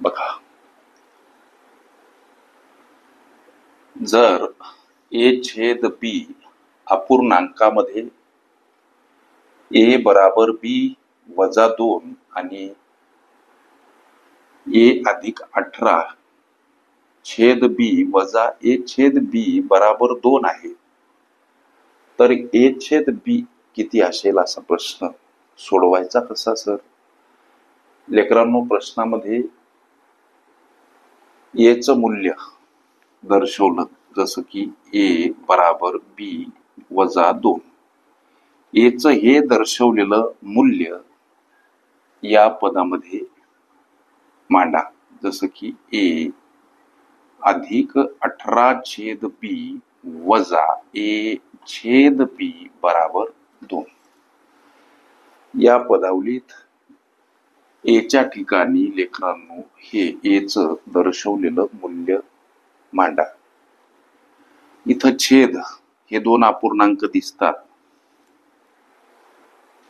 बघा, जर ए छेद बी अपूर्णांकामध्ये ए बराबर बी वजा 2 आणि ए अधिक 18 छेद बी वजा ए छेद बी बराबर 2 आहे, तर ए छेद बी किती असेल असा प्रश्न सोडवायचा कसा सर? लेकरांनो, प्रश्नामध्ये ए चं मूल्य दर्शवलं, जसं की ए बराबर बी वजा 2. ए चं हे दर्शवलेलं मूल्य या पदामध्ये मांडा, जसं की ए अधिक 18 छेद बी वजा ए छेद बी बराबर 2. या पदावलीत ए च्या ठिकाणी लेकरांनो हे ए चं दर्शवलेलं मूल्य मांडा. इथं छेद हे 2 अपूर्णांक दिसतात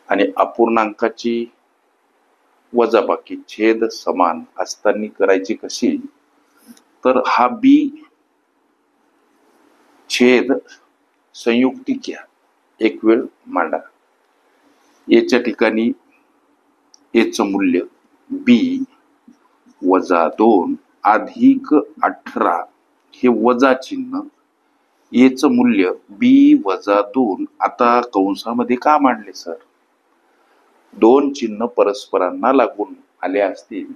आणि अपूर्णांकाची वजाबाकी छेद समान असताना करायची कशी? तर हा बी छेद संयुक्तिक घ्या, एक वेळ मांडा. ए च्या ठिकाणी ए चं मूल्य बी वजा 2 अधिक 18 हे वजा चिन्ह, ए चं मूल्य बी वजा 2. आता कंसामध्ये का मांडले सर? 2 चिन्ह परस्परांना लागून आले असतील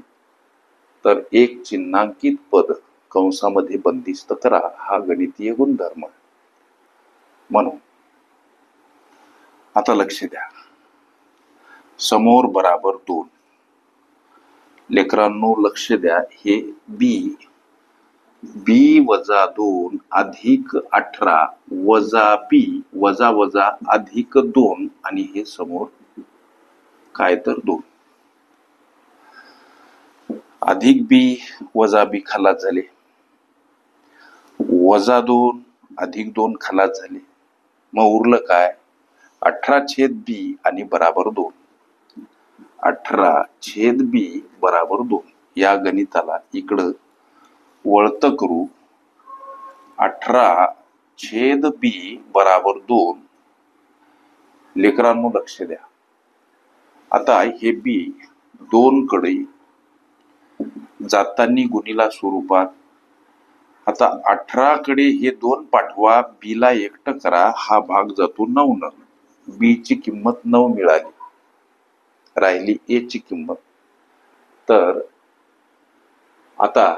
तर एक चिन्हांकित पद कंसामध्ये बंदिस्त करा, हा गणितीय गुणधर्म. म्हणून आता लक्ष द्या, समोर बराबर 2. लेकरांनो लक्ष द्या, हे बी वजा 2 अधिक 18 वजा बी वजा वजा अधिक 2 आणि हे समोर काय तर 2. अधिक बी वजा बी खलास झाले, वजा 2 अधिक 2 खलास झाले, मग उरलं काय? 18 छेद बी आणि बराबर 2. 18 छेद बी बराबर 2. या गणिताला इकडं वळतं करू. 18 छेद बी बराबर 2. लेकरांनो लक्ष द्या, आता हे बी 2 कडे जाताना गुणिला स्वरूपात. आता 18 कडे हे 2 पाठवा, बी ला एकटं करा, हा भाग जातो 9 न. बी ची किंमत 9 मिळाली, राहिली ए ची किंमत. तर आता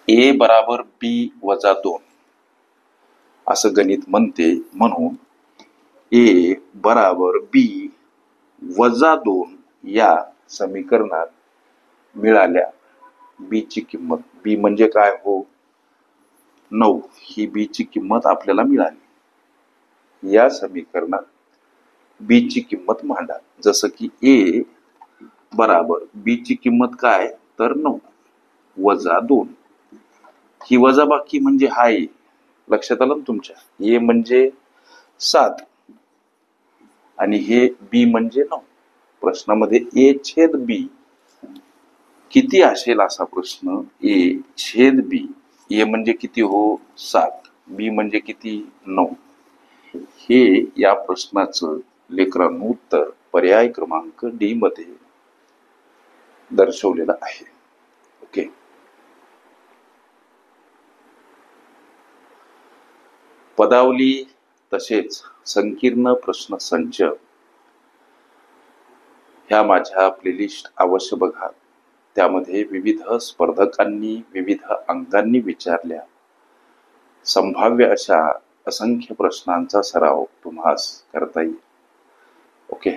ए बराबर बी वजा 2 असं गणित म्हणते. म्हणून ए बराबर बी वजा 2 या समीकरणात मिळाल्या बी ची किंमत. बी म्हणजे काय हो? 9. ही बी ची किंमत आपल्याला मिळाली. या समीकरणात बी ची किंमत मांडा, जसं की ए बराबर बी ची किंमत काय तर 9 वजा 2. ही वजाबाकी म्हणजे हाय, लक्षात आलं ना तुमच्या? ए म्हणजे 7 आणि हे बी म्हणजे 9. प्रश्नामध्ये ए छेद बी किती असेल असा प्रश्न. ए छेद बी, ए म्हणजे किती हो? 7, बी म्हणजे किती? 9. हे या प्रश्नाचं लेकरांनो उत्तर पर्याय क्रमांक डी मध्ये दर्शवलेलं आहे. ओके, पदावली तसेच संकीर्ण प्रश्न संच ह्या माझ्या प्लेलिस्ट अवश्य बघा. त्यामध्ये विविध स्पर्धकांनी विविध अंकांनी विचारल्या संभाव्य अशा असंख्य प्रश्नांचा सराव तुम्हास करता येईल. ओके.